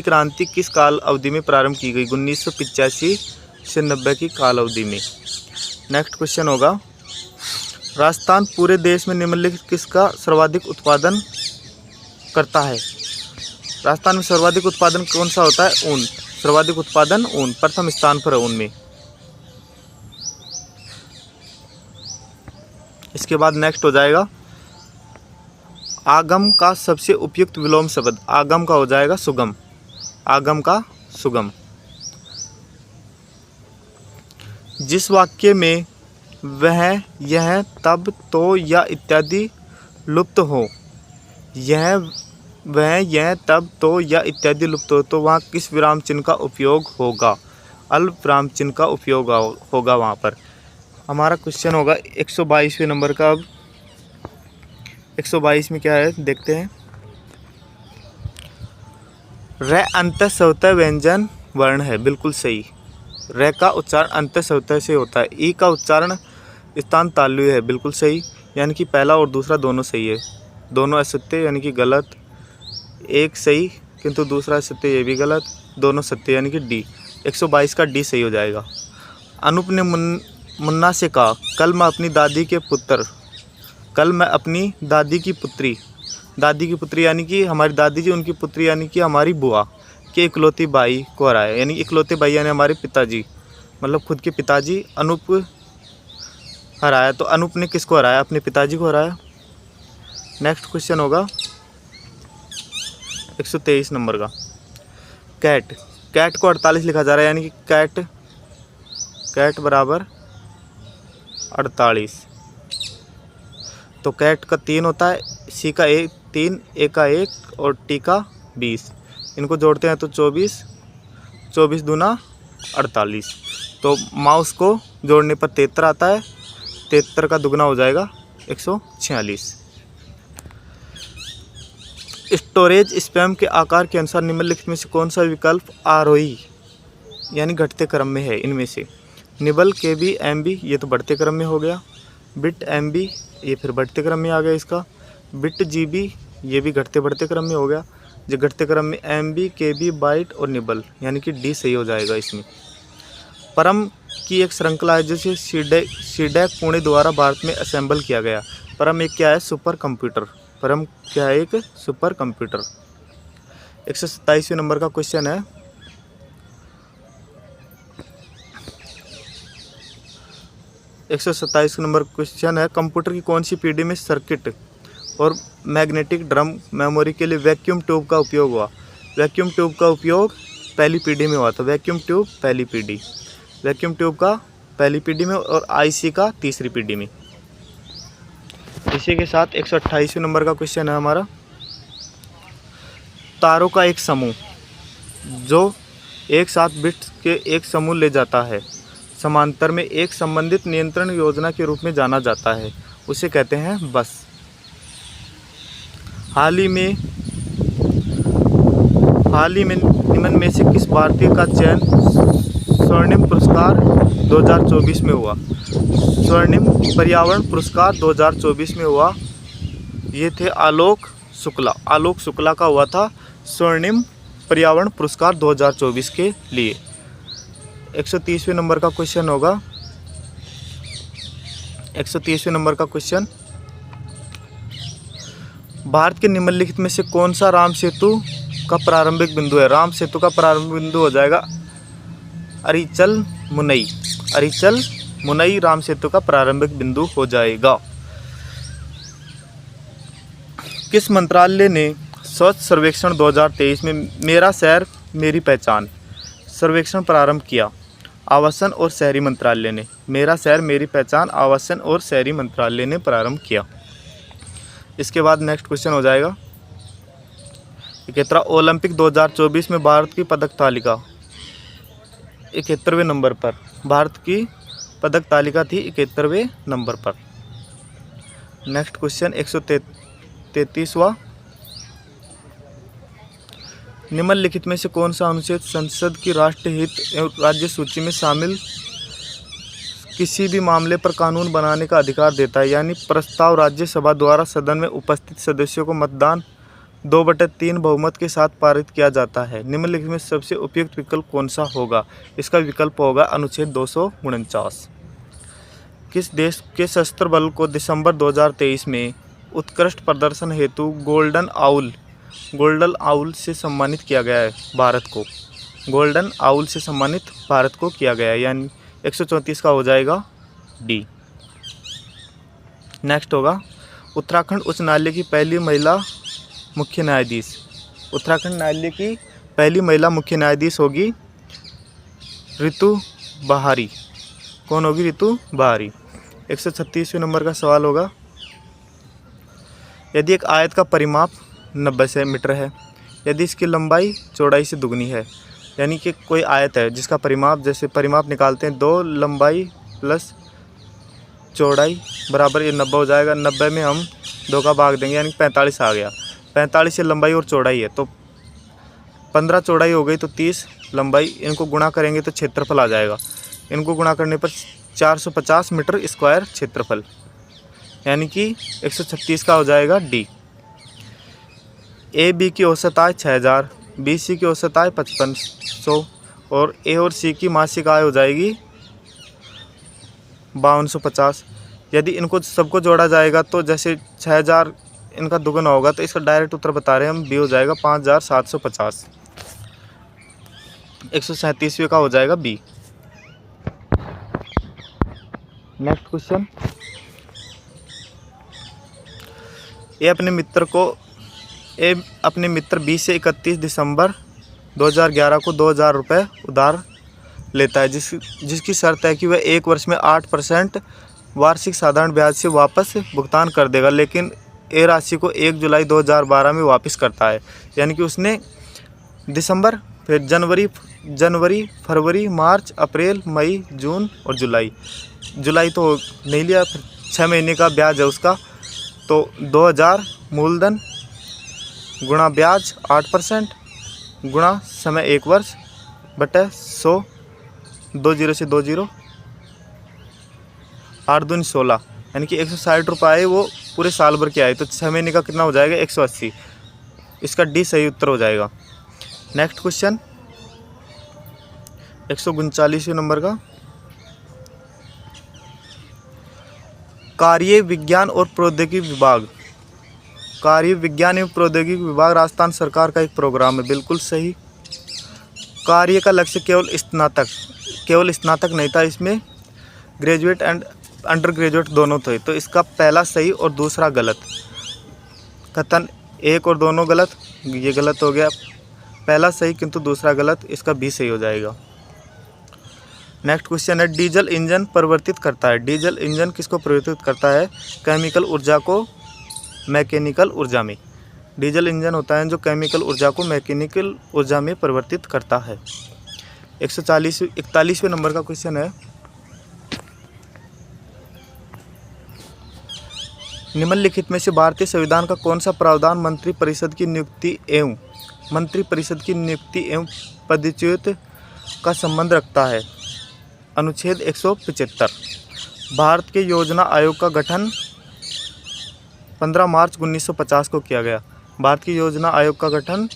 क्रांति किस काल अवधि में प्रारंभ की गई? 1985 से 90 की काल अवधि में। नेक्स्ट क्वेश्चन होगा, राजस्थान पूरे देश में निम्नलिखित किसका सर्वाधिक उत्पादन करता है? राजस्थान में सर्वाधिक उत्पादन कौन सा होता है? ऊन। सर्वाधिक उत्पादन ऊन, प्रथम स्थान पर है ऊन में। इसके बाद नेक्स्ट हो जाएगा, आगम का सबसे उपयुक्त विलोम शब्द। आगम का हो जाएगा सुगम। आगम का सुगम। जिस वाक्य में वह, यह, तब, तो या इत्यादि लुप्त हो, वह, यह, तब, तो या इत्यादि लुप्त हो, तो वहाँ किस विराम चिन्ह का उपयोग होगा? अल्प विराम चिन्ह का उपयोग होगा वहाँ पर। हमारा क्वेश्चन होगा 122वें नंबर का। अब 122 में क्या है देखते हैं। र अंत स्वतः व्यंजन वर्ण है, बिल्कुल सही। र का उच्चारण अंत स्वतः से होता है। ई का उच्चारण स्थान तालु है, बिल्कुल सही। यानी कि पहला और दूसरा दोनों सही है। दोनों असत्य यानी कि गलत। एक सही किंतु दूसरा असत्य, ये भी गलत। दोनों सत्य यानी कि डी। 122 का डी सही हो जाएगा। अनूप ने मुन्ना से कहा, कल मैं अपनी दादी यानी कि हमारी दादी जी, उनकी पुत्री यानी कि हमारी बुआ के इकलौती भाई को हराया। यानी इकलौते भाई यानी हमारे पिताजी, मतलब खुद के पिताजी अनूप हराया। तो अनूप ने किसको हराया? अपने पिताजी को हराया। नेक्स्ट क्वेश्चन होगा 123 नंबर का। कैट को 48 लिखा जा रहा है, यानी कि कैट बराबर 48। तो कैट का 3 होता है, सी का 3, ए का 1 और टी का 20। इनको जोड़ते हैं तो 24 दूना 48। तो माउस को जोड़ने पर 73 आता है। 73 का दुगना हो जाएगा 146। स्टोरेज स्पैम के आकार के अनुसार निम्नलिखित में से कौन सा विकल्प आरोही यानी घटते क्रम में है? इनमें से निबल, केबी, एमबी, ये तो बढ़ते क्रम में हो गया। बिट, एमबी, ये फिर बढ़ते क्रम में आ गया इसका। बिट, जीबी, ये भी घटते बढ़ते क्रम में हो गया। जो घटते क्रम में एमबी, केबी, बाइट और निबल, यानी कि डी सही हो जाएगा इसमें। परम की एक श्रृंखला है जिसे सीडैक पुणे द्वारा भारत में असेंबल किया गया। परम एक क्या है? Super computer. परम क्या है? एक सुपर कंप्यूटर। 127वें नंबर का क्वेश्चन है, कंप्यूटर की कौन सी पीढ़ी में सर्किट और मैग्नेटिक ड्रम मेमोरी के लिए वैक्यूम ट्यूब का उपयोग हुआ? वैक्यूम ट्यूब का उपयोग पहली पीढ़ी में हुआ था। वैक्यूम ट्यूब पहली पीढ़ी, वैक्यूम ट्यूब का पहली पीढ़ी में और आईसी का तीसरी पीढ़ी में। इसी के साथ 128वें नंबर का क्वेश्चन है हमारा, तारों का एक समूह जो एक साथ बिट्स के एक समूह ले जाता है समांतर में एक संबंधित नियंत्रण योजना के रूप में जाना जाता है, उसे कहते हैं बस। हाल ही में निम्न में से किस भारतीय का चयन स्वर्णिम पुरस्कार 2024 में हुआ? स्वर्णिम पर्यावरण पुरस्कार 2024 में हुआ। ये थे आलोक शुक्ला का हुआ था स्वर्णिम पर्यावरण पुरस्कार 2024 के लिए। 130वें नंबर का क्वेश्चन होगा, 130वें नंबर का क्वेश्चन, भारत के निम्नलिखित में से कौन सा राम सेतु का प्रारंभिक बिंदु है? राम सेतु का प्रारंभिक बिंदु हो जाएगा अरिचल मुनई राम सेतु का प्रारंभिक बिंदु हो जाएगा। किस मंत्रालय ने स्वच्छ सर्वेक्षण 2023 में मेरा शहर मेरी पहचान सर्वेक्षण प्रारंभ किया? आवासन और शहरी मंत्रालय ने। मेरा शहर मेरी पहचान आवासन और शहरी मंत्रालय ने प्रारंभ किया। इसके बाद नेक्स्ट क्वेश्चन हो जाएगा 71 ओलंपिक 2024 में भारत की पदक तालिका 71वें नंबर पर। भारत की पदक तालिका थी 71वें नंबर पर। नेक्स्ट क्वेश्चन 133वां, निम्नलिखित में से कौन सा अनुच्छेद संसद की राष्ट्रीय हित एवं राज्य सूची में शामिल किसी भी मामले पर कानून बनाने का अधिकार देता है? यानी प्रस्ताव राज्यसभा द्वारा सदन में उपस्थित सदस्यों को मतदान 2/3 बहुमत के साथ पारित किया जाता है। निम्नलिखित में सबसे उपयुक्त विकल्प कौन सा होगा? इसका विकल्प होगा अनुच्छेद 249। किस देश के सशस्त्र बल को दिसंबर 2023 में उत्कृष्ट प्रदर्शन हेतु गोल्डन आउल से सम्मानित किया गया है? भारत को गोल्डन आउल से सम्मानित भारत को किया गया है, यानी 134 का हो जाएगा डी। नेक्स्ट होगा उत्तराखंड उच्च न्यायालय की पहली महिला मुख्य न्यायाधीश। उत्तराखंड न्यायालय की पहली महिला मुख्य न्यायाधीश होगी ऋतु बहारी। कौन होगी? ऋतु बहारी। 136वें नंबर का सवाल होगा, यदि एक आयत का परिमाप 90 मीटर है, यदि इसकी लंबाई चौड़ाई से दुगनी है, यानी कि कोई आयत है जिसका परिमाप, जैसे परिमाप निकालते हैं 2 लंबाई प्लस चौड़ाई बराबर ये 90 हो जाएगा। 90 में हम 2 का भाग देंगे यानी 45 आ गया। 45 से लंबाई और चौड़ाई है तो 15 चौड़ाई हो गई तो 30 लंबाई, इनको गुणा करेंगे तो क्षेत्रफल आ जाएगा। इनको गुणा करने पर 450 मीटर स्क्वायर क्षेत्रफल, यानी कि 136 का हो जाएगा डी। ए बी की औसत आय 6000, बी सी की औसत आय 5500 और ए और सी की मासिक आय हो जाएगी 5250। यदि इनको सबको जोड़ा जाएगा तो जैसे 6000 इनका दुगना होगा तो इसका डायरेक्ट उत्तर बता रहे हैं हम, बी हो जाएगा 5750। 137वें का हो जाएगा बी। नेक्स्ट क्वेश्चन, ए अपने मित्र बी से 31 दिसंबर 2011 को 2000 रुपये उधार लेता है, जिसकी शर्त है कि वह 1 वर्ष में 8% वार्षिक साधारण ब्याज से वापस भुगतान कर देगा, लेकिन ए राशि को 1 जुलाई 2012 में वापस करता है। यानी कि उसने दिसंबर, फिर जनवरी, फरवरी, मार्च, अप्रैल, मई, जून और जुलाई तो नहीं लिया, फिर 6 महीने का ब्याज है उसका, तो 2000 मूलधन गुणा ब्याज 8% गुणा समय 1 वर्ष बटे 100, 20 से 20, 8 दूनी 16, यानी कि 160 रुपये आए वो पूरे साल भर के आए, तो 6 महीने का कितना हो जाएगा 180। इसका डी सही उत्तर हो जाएगा। नेक्स्ट क्वेश्चन 139वें नंबर का, कार्य विज्ञान और प्रौद्योगिकी विभाग, कार्य विज्ञान एवं प्रौद्योगिकी विभाग राजस्थान सरकार का एक प्रोग्राम है, बिल्कुल सही। कार्य का लक्ष्य केवल स्नातक नहीं था, इसमें ग्रेजुएट एंड अंडर ग्रेजुएट दोनों थे, तो इसका पहला सही और दूसरा गलत। कथन एक और दोनों गलत, ये गलत हो गया। पहला सही किंतु दूसरा गलत, इसका भी सही हो जाएगा। नेक्स्ट क्वेश्चन है, डीजल इंजन परिवर्तित करता है। डीजल इंजन किसको परिवर्तित करता है? केमिकल ऊर्जा को मैकेनिकल ऊर्जा में। डीजल इंजन होता है जो केमिकल ऊर्जा को मैकेनिकल ऊर्जा में परिवर्तित करता है। 41वें नंबर का क्वेश्चन है, निम्नलिखित में से भारतीय संविधान का कौन सा प्रावधान मंत्री परिषद की नियुक्ति एवं पदच्युत का संबंध रखता है? अनुच्छेद 175। भारत के योजना आयोग का गठन 15 मार्च 1950 को किया गया। भारत की योजना आयोग का गठन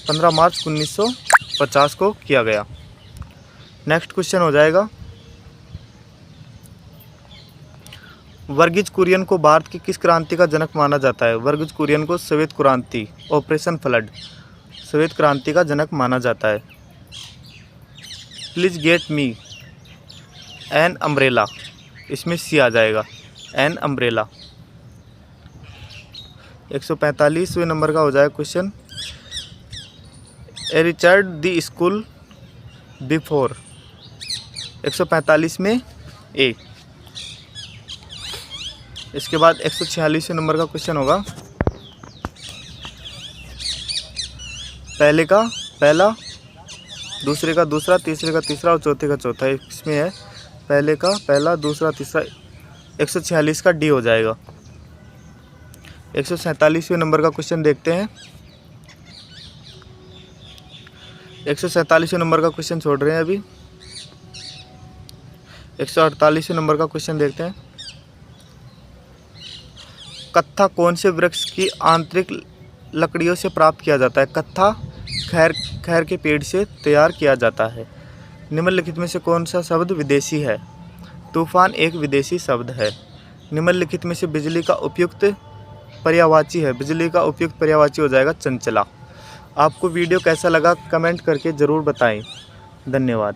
15 मार्च 1950 को किया गया। नेक्स्ट क्वेश्चन हो जाएगा, वर्गीज कुरियन को भारत की किस क्रांति का जनक माना जाता है? वर्गीज कुरियन को श्वेत क्रांति, ऑपरेशन फ्लड, श्वेत क्रांति का जनक माना जाता है। Please get me an umbrella, इसमें सी आ जाएगा, एन अम्ब्रेला। 145वें नंबर का हो जाएगा question, A Richard the school before. 145 में ए। इसके बाद 146वें नंबर का क्वेश्चन होगा, पहले का पहला, दूसरे का दूसरा, तीसरे का तीसरा और चौथे का चौथा। इसमें है पहले का पहला, दूसरा, तीसरा। 146 का डी हो जाएगा। 147वें नंबर का क्वेश्चन देखते हैं। 147वें नंबर का क्वेश्चन छोड़ रहे हैं अभी। 148वें नंबर का क्वेश्चन देखते हैं, कत्था कौन से वृक्ष की आंतरिक लकड़ियों से प्राप्त किया जाता है? कत्था खैर के पेड़ से तैयार किया जाता है। निम्नलिखित में से कौन सा शब्द विदेशी है? तूफान एक विदेशी शब्द है। निम्नलिखित में से बिजली का उपयुक्त पर्यायवाची है। बिजली का उपयुक्त पर्यायवाची हो जाएगा चंचला। आपको वीडियो कैसा लगा कमेंट करके ज़रूर बताएं। धन्यवाद।